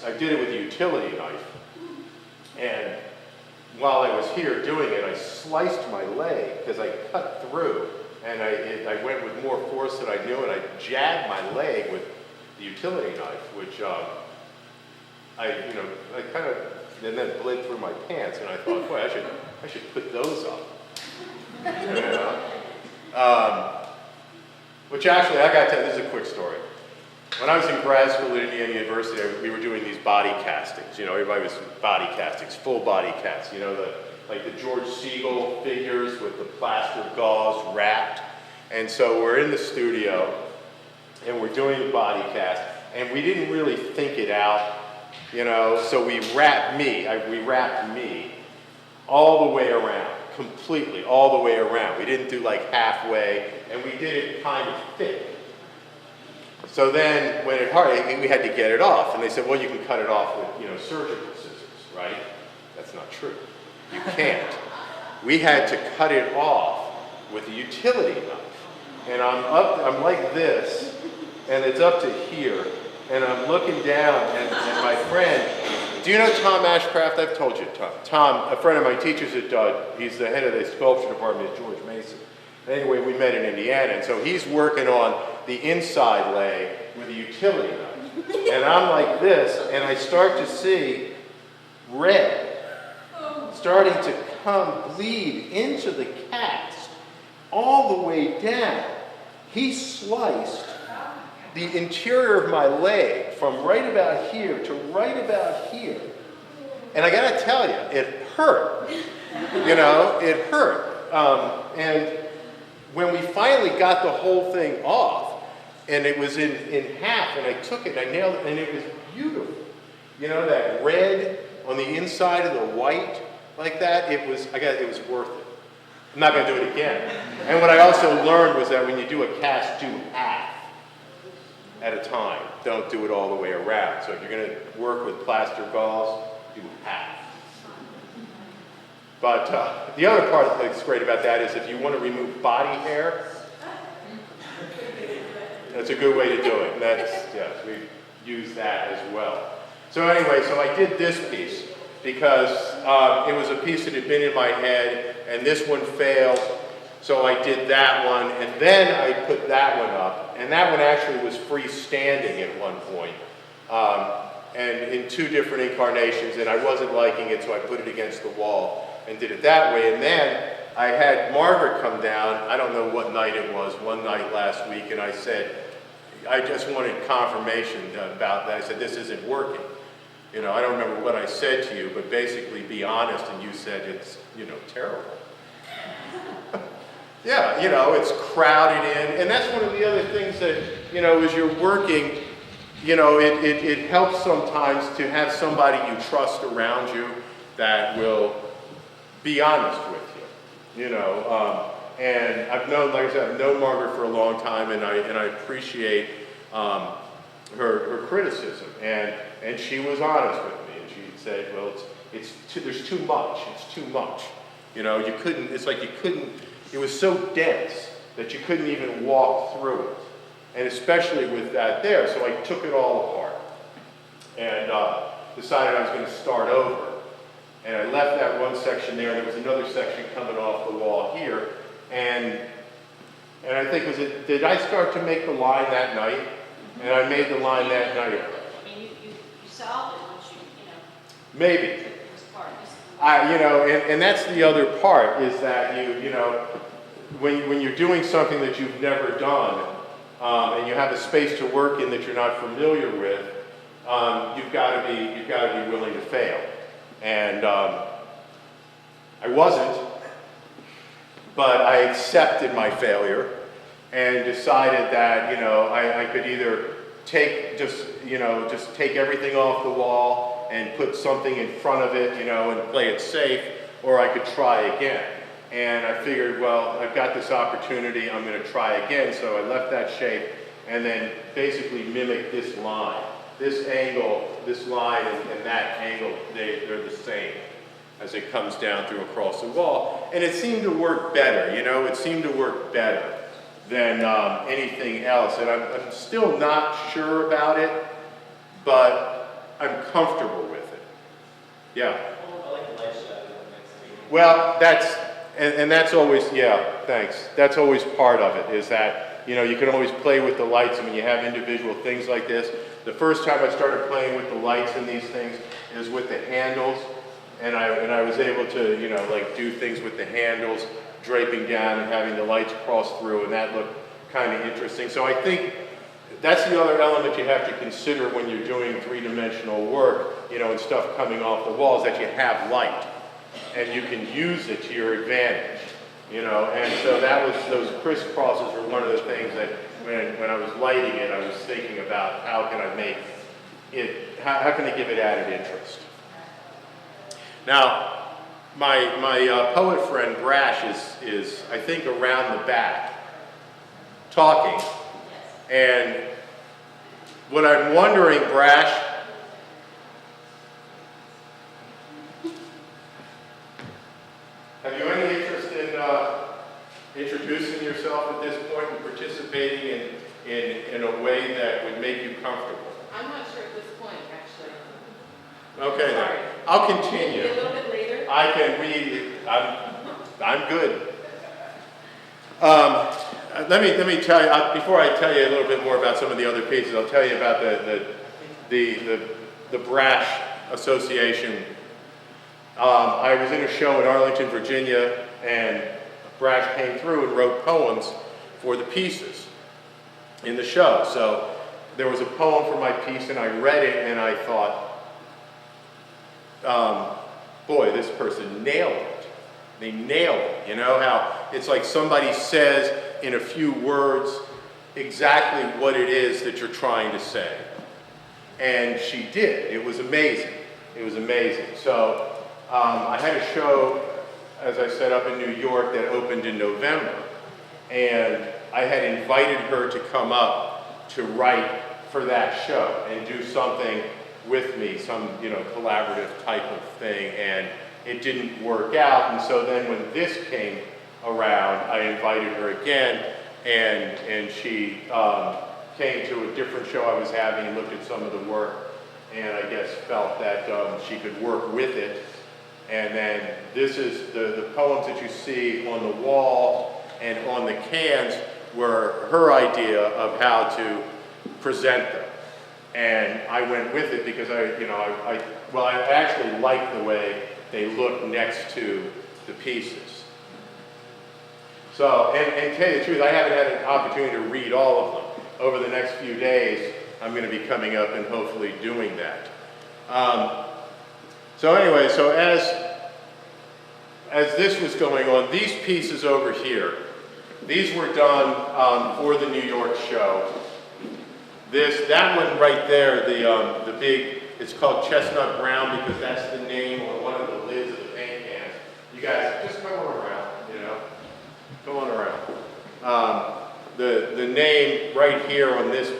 I did it with a utility knife, and while I was here doing it, I sliced my leg because I cut through, and I went with more force than I knew, and I jagged my leg with the utility knife, which I kind of, and then bled through my pants, and I thought, boy, I should put those up. You know? Which actually, I got to tell you, this is a quick story. When I was in grad school at Indiana University, we were doing these body castings. You know, everybody was body castings, full body casts. You know, like the George Siegel figures with the plaster gauze wrapped. And so we're in the studio, and we're doing the body cast, and we didn't really think it out, you know. So we wrapped me all the way around, completely, all the way around. We didn't do like halfway, and we did it kind of thick. So then, when it hurt, we had to get it off, and they said, well, you can cut it off with, you know, surgical scissors, right? That's not true. You can't. We had to cut it off with a utility knife, and I'm like this, and it's up to here, and I'm looking down, and my friend, do you know Tom Ashcraft? I've told you, Tom, a friend of my teachers at he's the head of the sculpture department at George Mason. Anyway, we met in Indiana, and so he's working on the inside leg with a utility knife. And I'm like this, and I start to see red starting to bleed into the cast all the way down. He sliced the interior of my leg from right about here to right about here. And I gotta tell you, it hurt. You know, it hurt. And when we finally got the whole thing off, and it was in half, and I took it, and I nailed it, and it was beautiful. You know, that red on the inside of the white, like that, it was worth it. I'm not gonna do it again. And what I also learned was that when you do a cast, do half at a time. Don't do it all the way around. So if you're gonna work with plaster gauze, do half. But the other part that's great about that is if you want to remove body hair, that's a good way to do it. And yes, we use that as well. So anyway, so I did this piece because it was a piece that had been in my head, and this one failed. So I did that one, and then I put that one up, and that one actually was freestanding at one point, and in two different incarnations, and I wasn't liking it, so I put it against the wall and did it that way. And then I had Margaret come down, I don't know what night it was, one night last week, and I said, I just wanted confirmation about that. I said, this isn't working. You know, I don't remember what I said to you, but basically be honest, and you said it's, you know, terrible. Yeah, you know, it's crowded in, and that's one of the other things that, you know, as you're working, you know, it helps sometimes to have somebody you trust around you that will be honest with you, you know. And I've known, like I said, I've known Margaret for a long time, and I appreciate her criticism, and she was honest with me, and she said, well, there's too much, it's too much, you know. You couldn't, it's like you couldn't. It was so dense that you couldn't even walk through it, and especially with that there. So I took it all apart and decided I was going to start over. And I left that one section there. There was another section coming off the wall here, and I think did I start to make the line that night? And I made the line that night. I mean, you solved it once you know. Maybe. It was part. You know, and that's the other part is that you know, when you're doing something that you've never done, and you have a space to work in that you're not familiar with, you've got to be willing to fail. And I wasn't, but I accepted my failure and decided that, you know, I could either take everything off the wall and put something in front of it, you know, and play it safe, or I could try again. And I figured, well, I've got this opportunity, I'm going to try again. So I left that shape and then basically mimicked this line. This angle, this line, and that angle, they're the same as it comes down through across the wall. And it seemed to work better, you know, it seemed to work better than anything else. And I'm still not sure about it, but I'm comfortable with it. Yeah. I like the light shadow. Well, and that's always, yeah, thanks. That's always part of it, is that, you know, you can always play with the lights. I mean, you have individual things like this. The first time I started playing with the lights in these things is with the handles, and I was able to, you know, like do things with the handles, draping down and having the lights cross through, and that looked kind of interesting. So I think that's the other element you have to consider when you're doing three-dimensional work, you know, and stuff coming off the walls, that you have light, and you can use it to your advantage, you know. And so those crisscrosses were one of the things that when I was lighting it, I was thinking about how can I make it, how can I give it added interest. Now, my poet friend Brash is I think around the back talking, and what I'm wondering, Brash, have you any interest in introducing yourself at this point and participating in a way that would make you comfortable? I'm not sure at this point, actually. Okay, Sorry. then. I'll continue. Maybe a little bit later. I can read. I'm good. Let me tell you, before I tell you a little bit more about some of the other pieces, I'll tell you about the Brash Association. I was in a show in Arlington, Virginia, and Brash came through and wrote poems for the pieces in the show. So there was a poem for my piece, and I read it, and I thought, boy, this person nailed it. They nailed it. You know how it's like somebody says in a few words exactly what it is that you're trying to say. And she did. It was amazing. It was amazing. So I had a show, as I said, up in New York that opened in November. And I had invited her to come up to write for that show and do something with me, some, you know, collaborative type of thing. And it didn't work out. And so then when this came around, I invited her again, and she came to a different show I was having and looked at some of the work, and I guess felt that she could work with it. And then this is the poems that you see on the wall and on the cans were her idea of how to present them. And I went with it because I actually like the way they look next to the pieces. So, and to tell you the truth, I haven't had an opportunity to read all of them. Over the next few days, I'm going to be coming up and hopefully doing that. So anyway, so as this was going on, these pieces over here, these were done for the New York show. That one right there, the big, it's called Chestnut Brown because that's the name on one of the lids of the paint cans. You guys, just come on around, you know, come on around. The name right here on this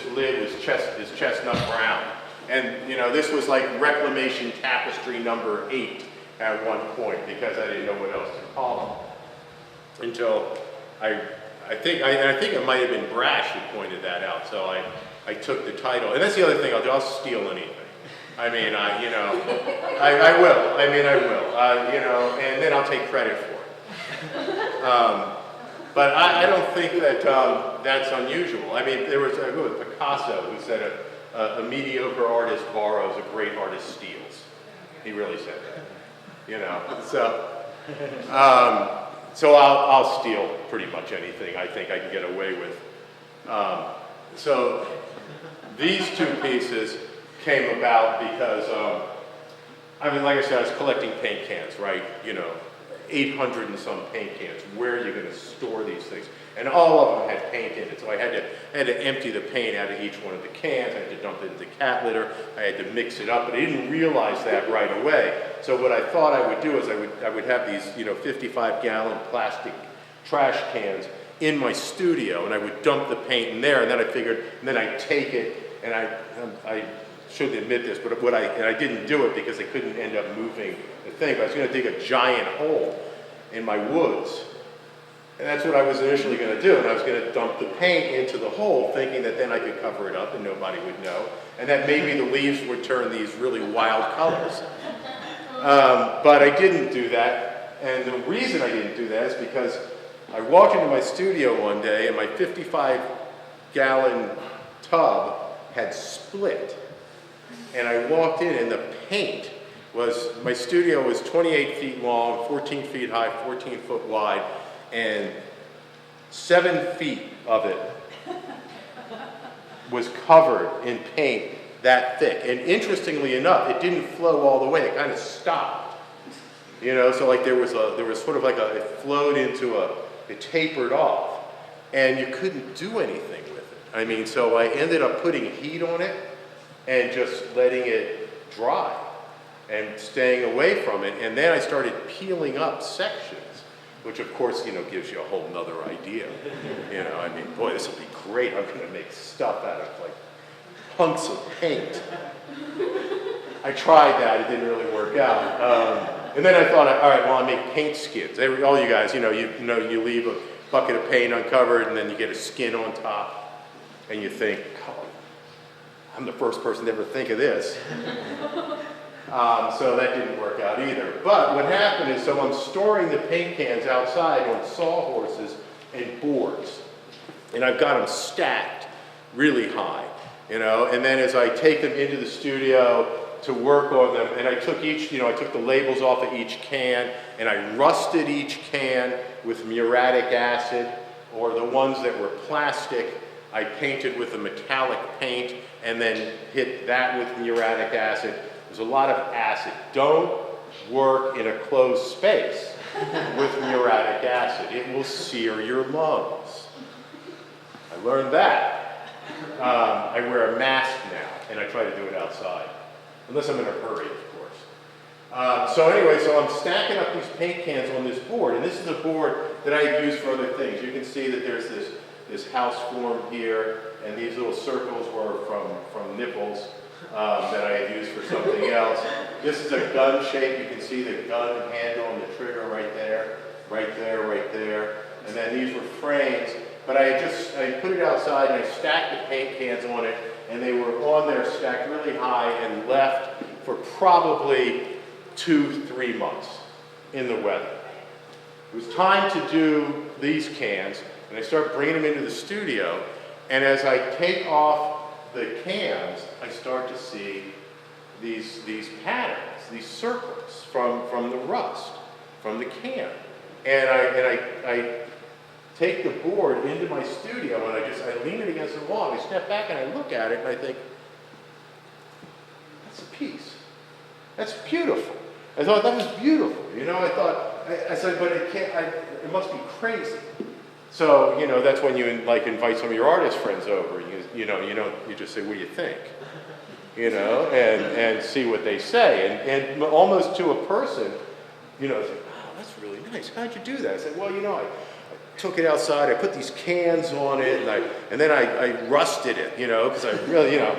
lid is Chestnut Brown. And, you know, this was like Reclamation Tapestry number 8 at one point because I didn't know what else to call them. Until I think it might have been Brash who pointed that out, so I took the title. And that's the other thing I'll do, I'll steal anything. I mean, I will. I mean, I will. You know, and then I'll take credit for it. But I don't think that that's unusual. I mean, there was Picasso who said a mediocre artist borrows, a great artist steals. He really said that. You know, so I'll steal pretty much anything I think I can get away with. So these two pieces came about because, I mean, like I said, I was collecting paint cans, right? You know, 800 and some paint cans. Where are you going to store these things? And all of them had paint in it, so I had to empty the paint out of each one of the cans. I had to dump it into cat litter. I had to mix it up, but I didn't realize that right away. So what I thought I would do is I would have these, you know, 55-gallon plastic trash cans in my studio, and I would dump the paint in there, and then I figured, and then I'd take it, and I shouldn't admit this, but I didn't do it because I couldn't end up moving the thing, but I was going to dig a giant hole in my woods And that's what I was initially going to do, and I was going to dump the paint into the hole, thinking that then I could cover it up and nobody would know, and that maybe the leaves would turn these really wild colors. But I didn't do that, and the reason I didn't do that is because I walked into my studio one day and my 55-gallon tub had split. And I walked in and the paint was, my studio was 28 feet long, 14 feet high, 14 foot wide, and 7 feet of it was covered in paint that thick. And interestingly enough, it didn't flow all the way, it kind of stopped. You know, so like there was sort of like it flowed into it tapered off, and you couldn't do anything with it. I mean, so I ended up putting heat on it and just letting it dry and staying away from it. And then I started peeling up sections, which of course, you know, gives you a whole nother idea. You know, I mean, boy, this will be great. I'm gonna make stuff out of like hunks of paint. I tried that, it didn't really work out. And then I thought, all right, well, I'll make paint skins. All you guys, you leave a bucket of paint uncovered and then you get a skin on top and you think, oh, I'm the first person to ever think of this. So that didn't work out either. But what happened is, so I'm storing the paint cans outside on sawhorses and boards. And I've got them stacked really high, you know, and then as I take them into the studio to work on them, and I took I took the labels off of each can, and I rusted each can with muriatic acid, or the ones that were plastic, I painted with a metallic paint, and then hit that with muriatic acid. There's a lot of acid. Don't work in a closed space with muriatic acid. It will sear your lungs. I learned that. I wear a mask now, and I try to do it outside. Unless I'm in a hurry, of course. So anyway, so I'm stacking up these paint cans on this board, and this is a board that I use for other things. You can see that there's this house form here, and these little circles were from nipples that I had used for something else. This is a gun shape. You can see the gun handle and the trigger right there, right there, right there. And then these were frames, but I put it outside and I stacked the paint cans on it, and they were on there stacked really high and left for probably 2-3 months in the weather. It was time to do these cans, and I start bringing them into the studio, and as I take off the cans, I start to see these patterns, these circles from the rust, from the can. And I take the board into my studio, and I lean it against the wall, and I step back and I look at it and I think, that's a piece. That's beautiful. I thought that was beautiful. You know, I said, but it must be crazy. So, you know, that's when you invite some of your artist friends over, and you just say, what do you think? You know, and see what they say. And almost to a person, you know, it's like, wow, that's really nice. How'd you do that? I said, well, you know, I took it outside, I put these cans on it, and then I rusted it, you know, because I really, you know.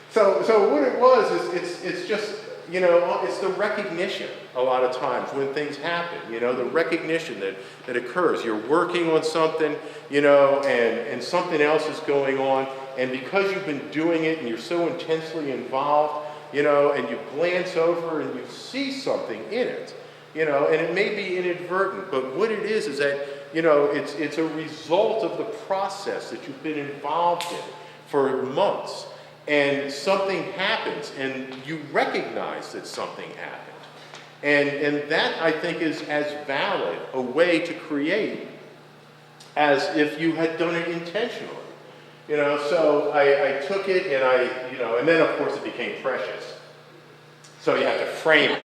So what it was is it's just, you know, it's the recognition a lot of times when things happen, you know, the recognition that occurs. You're working on something, you know, and something else is going on, and because you've been doing it and you're so intensely involved, you know, and you glance over and you see something in it, you know, and it may be inadvertent, but what it is that, you know, it's a result of the process that you've been involved in for months, and something happens, and you recognize that something happened. And that, I think, is as valid a way to create as if you had done it intentionally. You know, so I took it and and then of course it became precious. So you have to frame it.